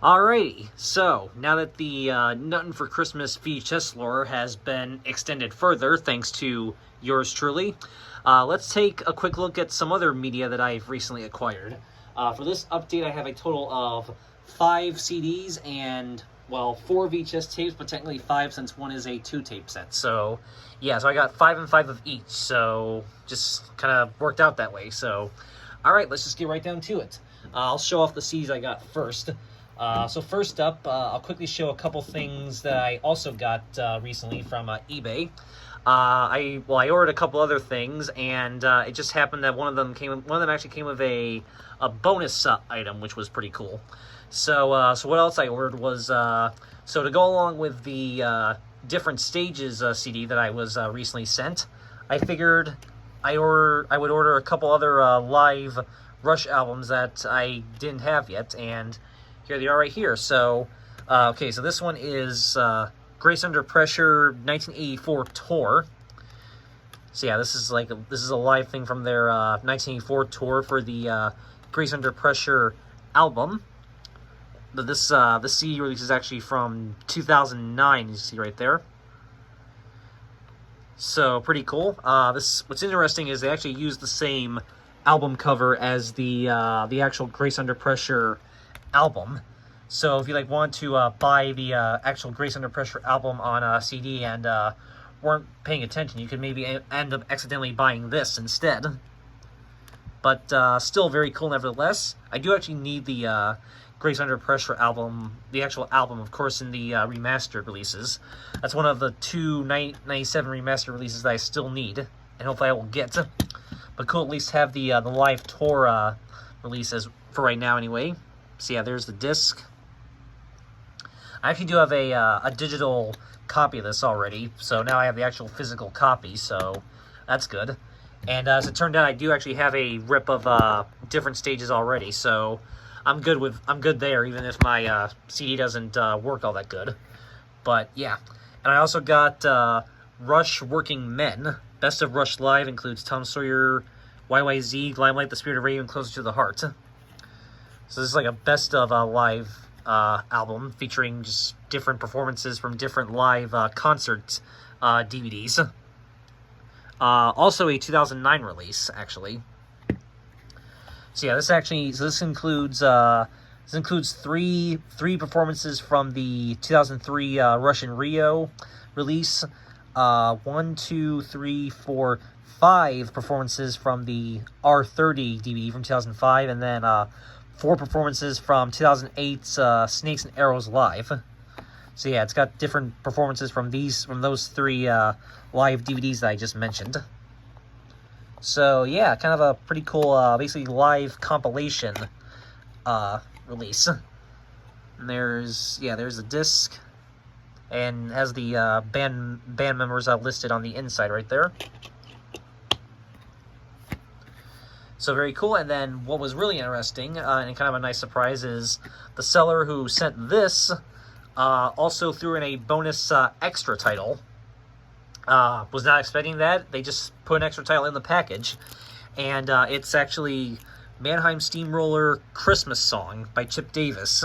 Alrighty, so now that the Nuttin' for Christmas VHS lore has been extended further, thanks to yours truly, let's take a quick look at some other media that I've recently acquired. For this update, I have a total of 5 CDs and, well, 4 VHS tapes, but technically 5 since one is a 2-tape set. So, yeah, so I got 5 and 5 of each, so just kind of worked out that way. So, alright, let's just get right down to it. I'll show off the CDs I got first. So first up, I'll quickly show a couple things that I also got recently from eBay. I ordered a couple other things, and it just happened that one of them actually came with a bonus item, which was pretty cool. So what else I ordered was so to go along with the different stages CD that I was recently sent, I figured I would order a couple other live Rush albums that I didn't have yet, and here they are right here. So, okay, so this one is Grace Under Pressure 1984 tour. So yeah, this is a live thing from their 1984 tour for the Grace Under Pressure album. But this CD release is actually from 2009. You see right there. So pretty cool. What's interesting is they actually used the same album cover as the actual Grace Under Pressure album. So if you want to buy the actual Grace Under Pressure album on CD and weren't paying attention, you could maybe end up accidentally buying this instead. But still very cool nevertheless. I do actually need the Grace Under Pressure album, the actual album, of course, in the remastered releases. That's one of the 2 1997 remastered releases that I still need, and hopefully I will get. But cool, at least have the live tour releases for right now anyway. So yeah, there's the disc. I actually do have a digital copy of this already, so now I have the actual physical copy, so that's good. And as it turned out, I do actually have a rip of different stages already, so I'm good there, even if my CD doesn't work all that good. But yeah, and I also got Rush Working Men. Best of Rush Live includes Tom Sawyer, YYZ, Limelight, The Spirit of Radio, and Closer to the Heart. So this is like a best of live album featuring just different performances from different live concert DVDs. Also a 2009 release, actually. So yeah, this includes three performances from the 2003 Russian Rio release. 1, 2, 3, 4, 5 performances from the R30 DVD from 2005, and then 4 performances from 2008's Snakes and Arrows Live. So yeah, it's got different performances from those 3 live DVDs that I just mentioned. So yeah, kind of a pretty cool, basically live compilation release. And there's the disc, and has the band members listed on the inside right there. So very cool. And then what was really interesting and kind of a nice surprise is the seller who sent this also threw in a bonus extra title. Was not expecting that. They just put an extra title in the package, and it's actually Mannheim Steamroller Christmas Song by Chip Davis,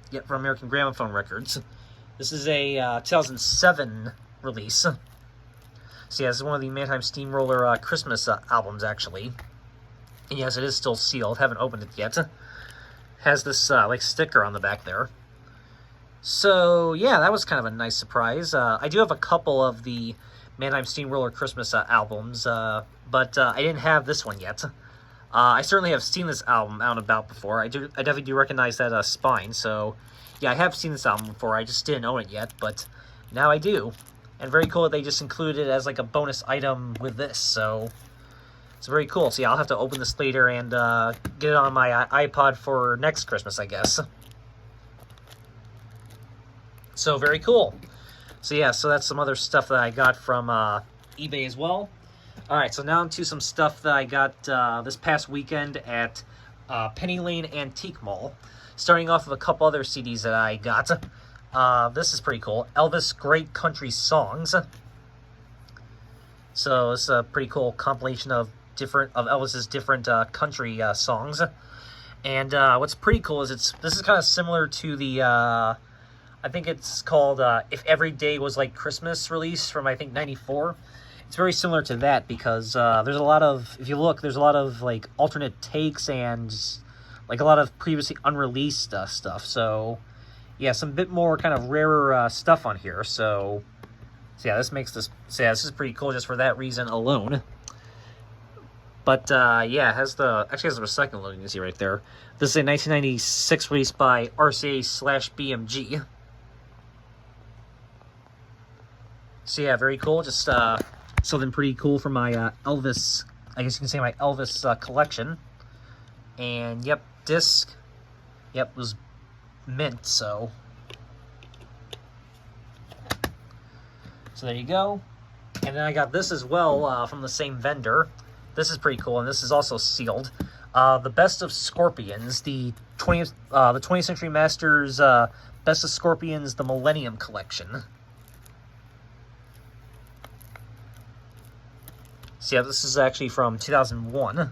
yet from American Gramophone Records. This is a 2007 release. So yeah, this is one of the Mannheim Steamroller Christmas albums, actually. And yes, it is still sealed. Haven't opened it yet. Has this sticker on the back there. So yeah, that was kind of a nice surprise. I do have a couple of the Mannheim Steamroller Christmas albums, but I didn't have this one yet. I certainly have seen this album out and about before. I definitely do recognize that spine. So yeah, I have seen this album before. I just didn't own it yet, but now I do. And very cool that they just included it as like a bonus item with this. So it's very cool. So yeah, I'll have to open this later and get it on my iPod for next Christmas, I guess. So very cool. So yeah, so that's some other stuff that I got from eBay as well. Alright, so now into some stuff that I got this past weekend at Penny Lane Antique Mall. Starting off with a couple other CDs that I got. This is pretty cool. Elvis Great Country Songs. So it's a pretty cool compilation of Elvis's different country songs. And what's pretty cool is this is kind of similar to the I think it's called If Every Day Was Like Christmas release from I think '94. It's very similar to that because there's a lot of, if you look, there's a lot of like alternate takes and like a lot of previously unreleased stuff. So yeah, some bit more kind of rarer stuff on here. So yeah, this makes this, so yeah, this is pretty cool just for that reason alone. But yeah, it has the, actually has the second loading you see right there. This is a 1996 release by RCA/BMG. So yeah, very cool. Just something pretty cool for my Elvis, I guess you can say my Elvis collection. And yep, disc, yep, was mint, so there you go. And then I got this as well from the same vendor. This is pretty cool, and this is also sealed. The Best of Scorpions, the 20th Century Masters Best of Scorpions, the Millennium Collection. So yeah, this is actually from 2001.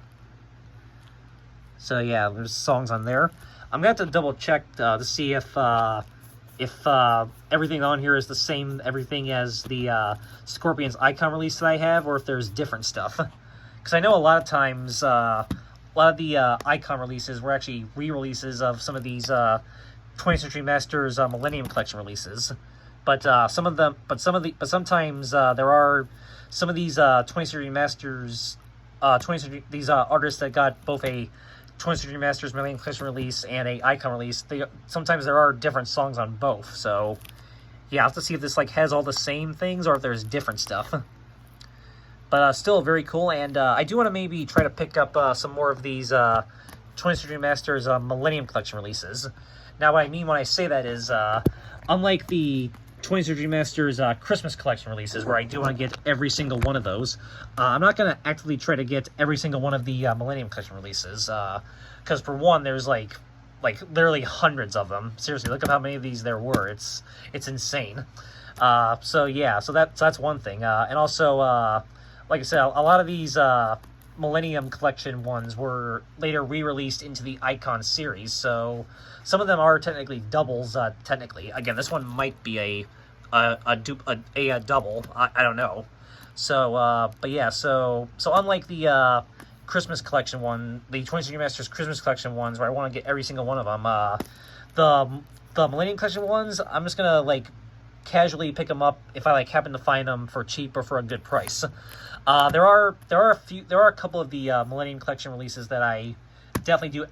So yeah, there's songs on there. I'm gonna have to double check to see if everything on here is the same everything as the Scorpions Icon release that I have, or if there's different stuff. Because I know a lot of times, a lot of the Icon releases were actually re-releases of some of these 20th Century Masters Millennium Collection releases. But sometimes there are some of these 20th Century Masters, these artists that got both a 20th Century Masters Millennium Collection release and a Icon release. Sometimes there are different songs on both. So yeah, I have to see if this like has all the same things or if there's different stuff. But still very cool, and I do want to maybe try to pick up some more of these 20th Century Masters Millennium Collection releases. Now, what I mean when I say that is, unlike the 20th Century Masters Christmas Collection releases, where I do want to get every single one of those, I'm not going to actively try to get every single one of the Millennium Collection releases, because for one, there's like literally hundreds of them. Seriously, look at how many of these there were. It's insane. So yeah, so that's one thing, and also. Like I said, a lot of these Millennium Collection ones were later re-released into the Icon series, so some of them are technically doubles. Technically, again, this one might be a double. I don't know. So, but yeah, so unlike the Christmas Collection one, the 20th Century Masters Christmas Collection ones, where I want to get every single one of them, the Millennium Collection ones, I'm just gonna like casually pick them up if I like happen to find them for cheap or for a good price. There are a couple of the Millennium Collection releases that I definitely do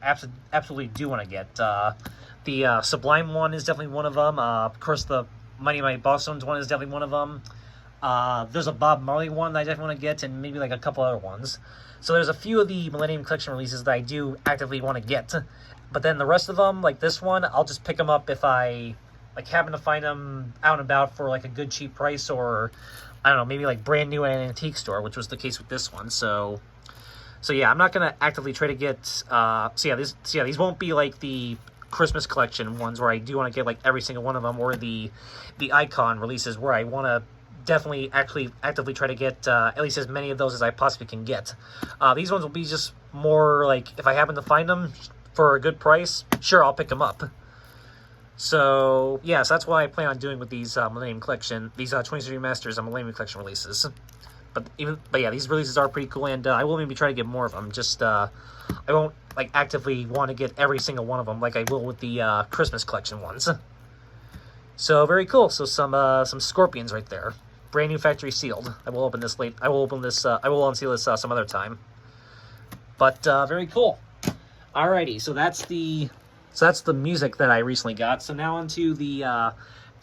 absolutely do want to get. The Sublime one is definitely one of them. Of course, the Mighty Mighty Bosstones one is definitely one of them. There's a Bob Marley one that I definitely want to get, and maybe like a couple other ones. So there's a few of the Millennium Collection releases that I do actively want to get. But then the rest of them, like this one, I'll just pick them up if I like happen to find them out and about for like a good cheap price, or I don't know, maybe like brand new at an antique store, which was the case with this one. So yeah, I'm not gonna actively try to get. So yeah, these won't be like the Christmas Collection ones where I do want to get like every single one of them, or the Icon releases where I want to definitely actually actively try to get at least as many of those as I possibly can get. These ones will be just more like if I happen to find them for a good price, sure, I'll pick them up. So yeah, so that's what I plan on doing with these Millennium Collection, these 20th Century Masters Millennium Collection releases. But yeah, these releases are pretty cool, and I will maybe try to get more of them. Just I won't like actively want to get every single one of them like I will with the Christmas Collection ones. So very cool. So some Scorpions right there, brand new factory sealed. I will open this late. I will unseal this some other time. But very cool. Alrighty, so that's the music that I recently got. So now onto the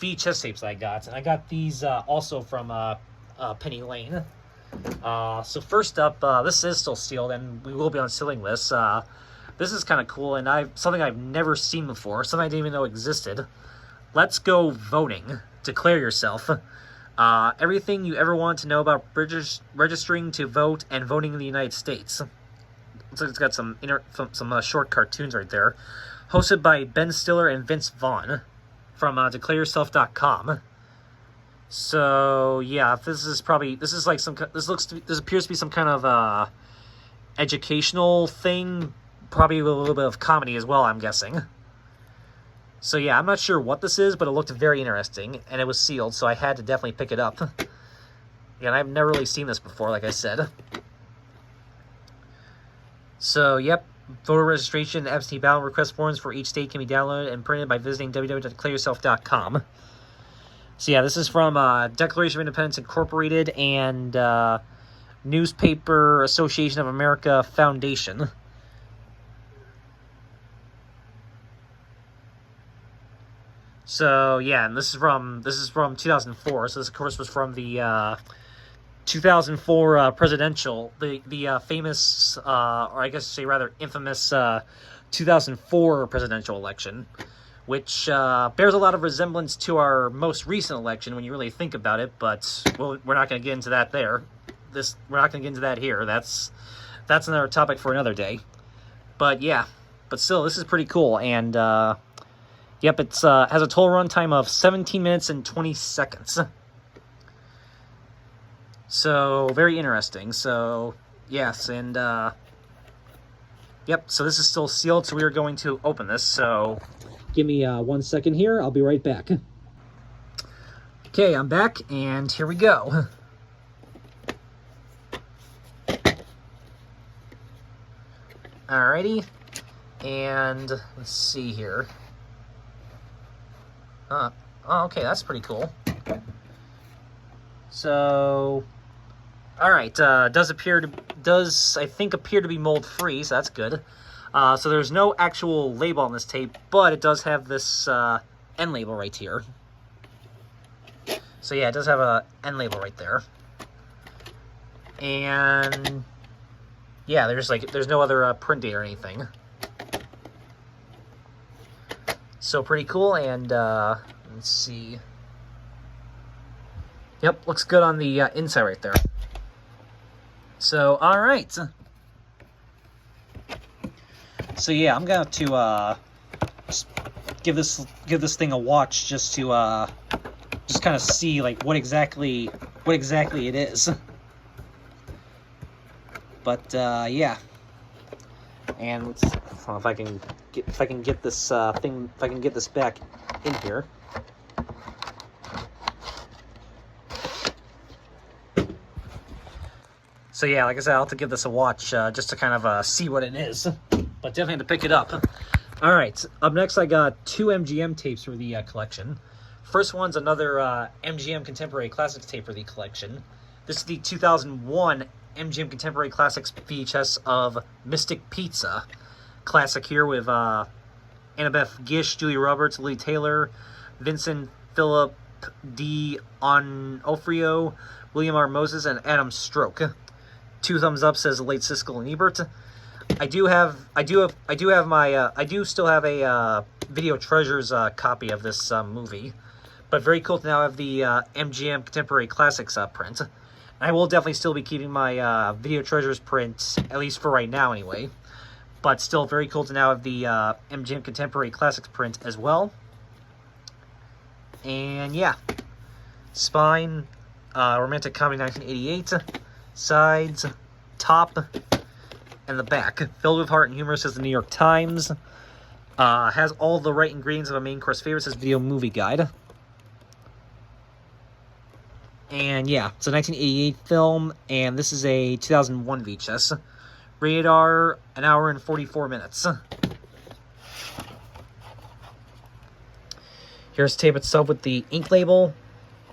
VHS tapes I got. And I got these also from Penny Lane. So first up, this is still sealed, and we will be unsealing this. This is kind of cool, and something I've never seen before, something I didn't even know existed. Let's Go Voting. Declare yourself. Everything you ever want to know about registering to vote and voting in the United States. Looks like it's got some short cartoons right there. Hosted by Ben Stiller and Vince Vaughn from DeclareYourself.com. So yeah, this appears to be some kind of educational thing, probably with a little bit of comedy as well, I'm guessing. So yeah, I'm not sure what this is, but it looked very interesting, and it was sealed, so I had to definitely pick it up. Yeah, and I've never really seen this before, like I said. So, yep, voter registration, absentee ballot request forms for each state can be downloaded and printed by visiting www.declareyourself.com. So yeah, this is from Declaration of Independence Incorporated and Newspaper Association of America Foundation. So yeah, and this is from 2004. So this, of course, was from the 2004 presidential, the famous, or I guess say rather infamous 2004 presidential election, which bears a lot of resemblance to our most recent election when you really think about it. But well, we're not going to get into that there. We're not going to get into that here. That's another topic for another day. But yeah, but still, this is pretty cool. And yep, it's has a total run time of 17 minutes and 20 seconds. So very interesting. So yes, and yep. So this is still sealed. So we are going to open this. So give me 1 second here. I'll be right back. Okay, I'm back, and here we go. Alrighty, and let's see here. Oh, okay, that's pretty cool. So, all right, does I think appear to be mold free, so that's good. So there's no actual label on this tape, but it does have this end label right here. So yeah, it does have a end label right there. And yeah, there's no other print date or anything. So pretty cool, and let's see. Yep, looks good on the inside right there. So all right. So yeah, I'm going to give this thing a watch just to just kind of see like what exactly it is. But yeah, and let's if I can get this thing, if I can get this back in here. So yeah, like I said, I'll have to give this a watch just to kind of see what it is. But definitely have to pick it up. All right, up next I got 2 MGM tapes for the collection. First one's another MGM Contemporary Classics tape for the collection. This is the 2001 MGM Contemporary Classics VHS of Mystic Pizza. Classic here with Annabeth Gish, Julia Roberts, Lily Taylor, Vincent Philip D. Onofrio, William R. Moses, and Adam Stroke. 2 thumbs up, says the late Siskel and Ebert. I do still have a Video Treasures copy of this movie, but very cool to now have the MGM Contemporary Classics print. And I will definitely still be keeping my Video Treasures print, at least for right now anyway. But still very cool to now have the MGM Contemporary Classics print as well. And yeah, spine, romantic comedy 1988. Sides, top, and the back. Filled with heart and humor, says the New York Times. Has all the right ingredients of a main course favorite, says Video Movie Guide. And yeah, it's a 1988 film, and this is a 2001 VHS. Rated R, 1 hour and 44 minutes. Here's the tape itself with the ink label.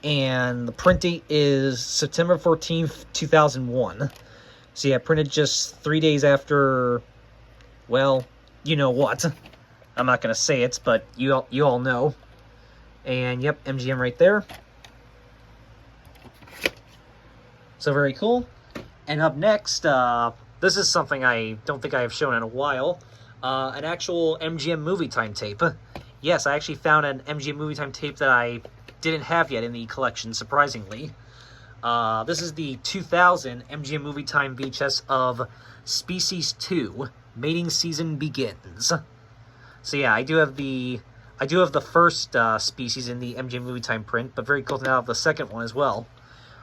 And the print date is September 14th, 2001. So yeah, printed just 3 days after, well, you know what. I'm not going to say it, but you all know. And yep, MGM right there. So very cool. And up next, this is something I don't think I have shown in a while. An actual MGM Movie Time tape. Yes, I actually found an MGM Movie Time tape that I didn't have yet in the collection, surprisingly. This is the 2000 MGM Movie Time VHS of Species 2, Mating Season Begins. So yeah, I do have the first Species in the MGM Movie Time print, but very cool to now have the second one as well.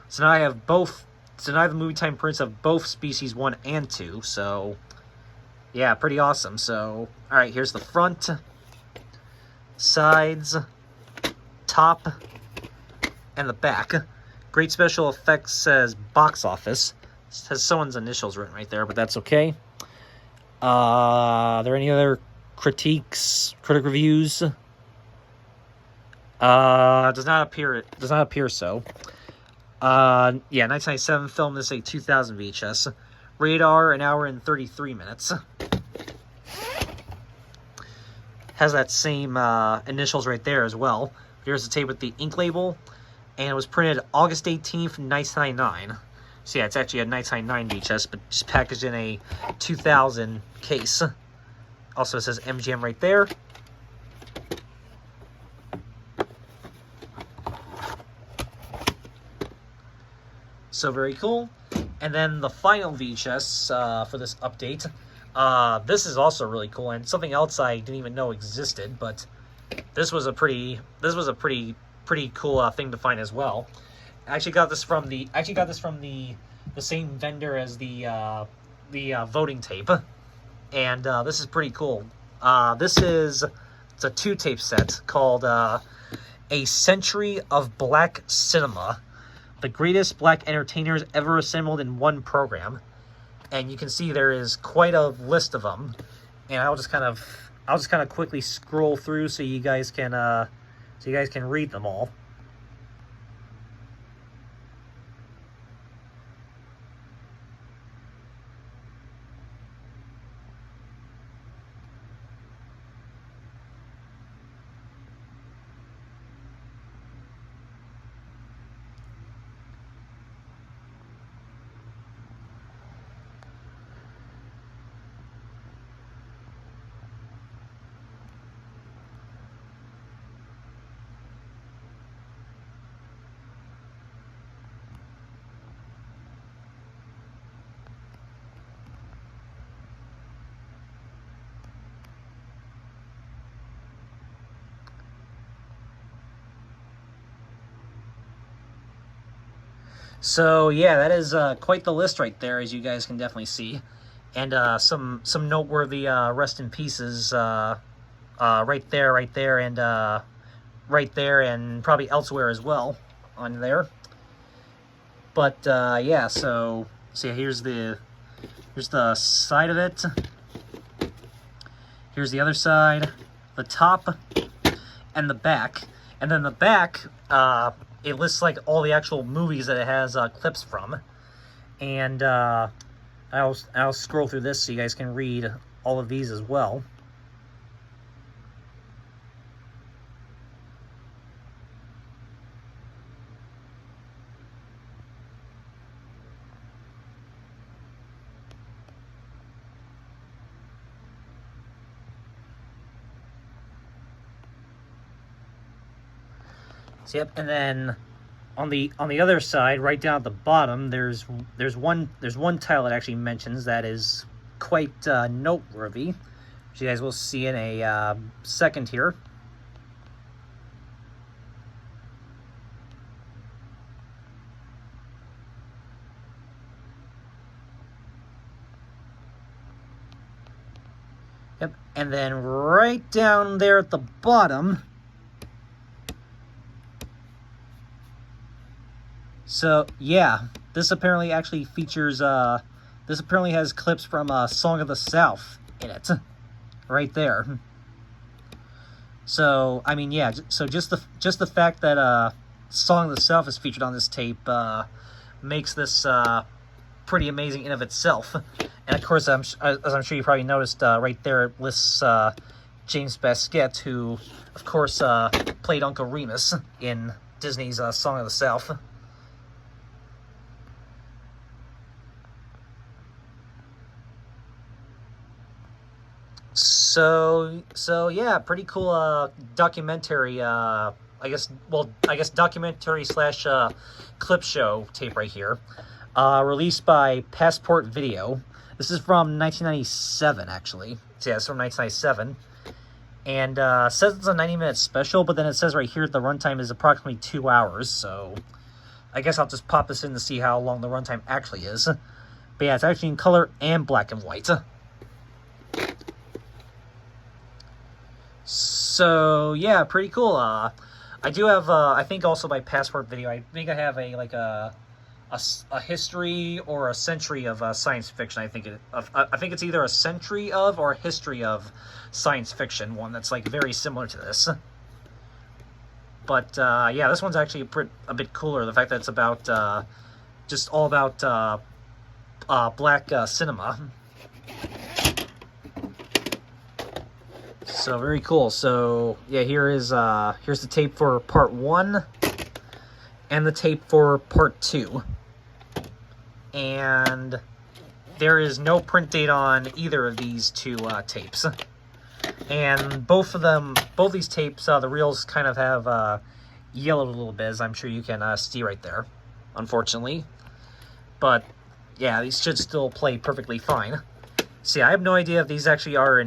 So now I have both. So now I have the Movie Time prints of both Species 1 and 2. So yeah, pretty awesome. So, all right, here's the front, sides, top, and the back. Great special effects, says box office. It has someone's initials written right there, but that's okay. Are there any other critiques, critic reviews? Does not appear so. Yeah, 1997 film. This is a 2000 VHS. Radar, an hour and 33 minutes. Has that same initials right there as well. Here's the tape with the ink label, and it was printed August 18th, 1999. So yeah, it's actually a 1999 VHS, but just packaged in a 2000 case. Also, it says MGM right there. So very cool. And then the final VHS for this update. This is also really cool, and something else I didn't even know existed, but this was a pretty cool thing to find as well. I actually got this from the same vendor as the voting tape, and this is pretty cool. It's a 2-tape set called A Century of Black Cinema, the greatest black entertainers ever assembled in one program. And you can see there is quite a list of them, and I'll just kind of quickly scroll through so you guys can read them all. So yeah, that is quite the list right there, as you guys can definitely see, and some noteworthy rest in pieces right there, and probably elsewhere as well on there. But yeah, so yeah, here's the side of it. Here's the other side, the top, and the back, and then the back. It lists like all the actual movies that it has clips from, and I'll scroll through this so you guys can read all of these as well. So, yep, and then on the other side, right down at the bottom, there's one title that actually mentions that is quite noteworthy, which you guys will see in a second here. Yep, and then right down there at the bottom. So, yeah, this apparently actually features, this apparently has clips from Song of the South in it, right there. So, I mean, yeah, so just the fact that Song of the South is featured on this tape makes this pretty amazing in of itself. And of course, as I'm sure you probably noticed, right there it lists James Baskett, who, of course, played Uncle Remus in Disney's Song of the South. So yeah, pretty cool documentary. I guess documentary slash clip show tape right here. Released by Passport Video. This is from 1997, actually. So yeah, it's from 1997. And says it's a 90-minute special, but then it says right here the runtime is approximately 2 hours. So I guess I'll just pop this in to see how long the runtime actually is. But yeah, it's actually in color and black and white. So yeah, pretty cool. I do have, I think also my passport video, I think I have a, like a history or a century of science fiction. I think it's either a century of or a history of science fiction, one that's like very similar to this. But yeah, this one's actually a bit cooler. The fact that it's about just all about black cinema. So very cool. So yeah, here's the tape for part 1 and the tape for part 2. And there is no print date on either of these two tapes. And both these tapes, the reels kind of have yellowed a little bit, as I'm sure you can see right there, unfortunately. But yeah, these should still play perfectly fine. See, I have no idea if these actually are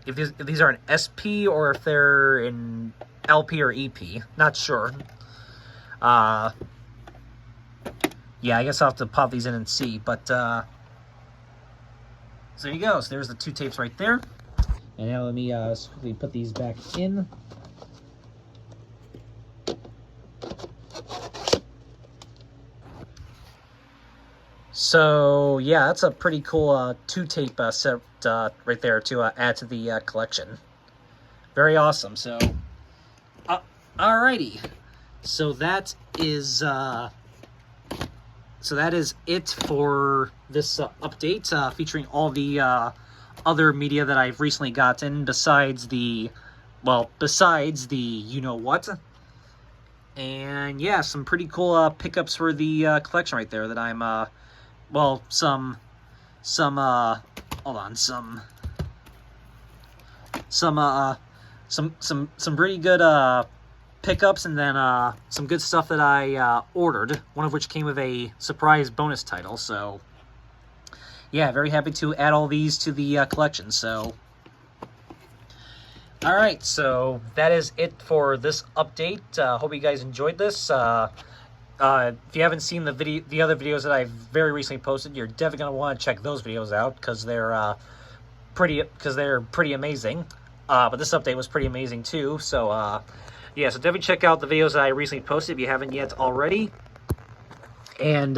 if these are an SP or if they're in LP or EP. Not sure. Yeah, I guess I'll have to pop these in and see. But so there you go. So there's the two tapes right there. And now let me quickly put these back in. So yeah, that's a pretty cool two-tape set right there to add to the collection. Very awesome. So, alrighty. So that is it for this update, featuring all the other media that I've recently gotten besides the you-know-what. And yeah, some pretty cool pickups for the collection right there that I'm, some pretty good pickups, and then some good stuff that I ordered, one of which came with a surprise bonus title. So yeah, very happy to add all these to the collection. So alright, so that is it for this update. Hope you guys enjoyed this. If you haven't seen the other videos that I've very recently posted, you're definitely going to want to check those videos out, because they're pretty amazing. But this update was pretty amazing too. So yeah, so definitely check out the videos that I recently posted if you haven't yet already. And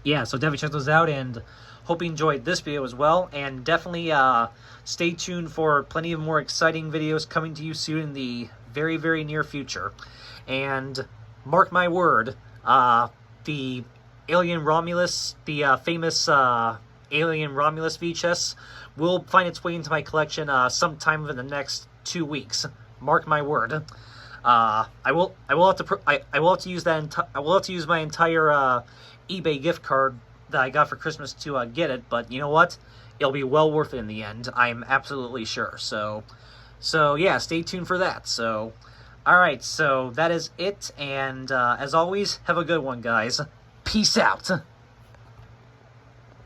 yeah, so definitely check those out, and hope you enjoyed this video as well. And definitely stay tuned for plenty of more exciting videos coming to you soon in the very, very near future. And mark my word, the Alien Romulus, the famous Alien Romulus VHS, will find its way into my collection sometime within the next 2 weeks. Mark my word. I will have to use my entire eBay gift card that I got for Christmas to get it. But you know what? It'll be well worth it in the end. I'm absolutely sure. So yeah, stay tuned for that. So. Alright, so that is it, and as always, have a good one, guys. Peace out!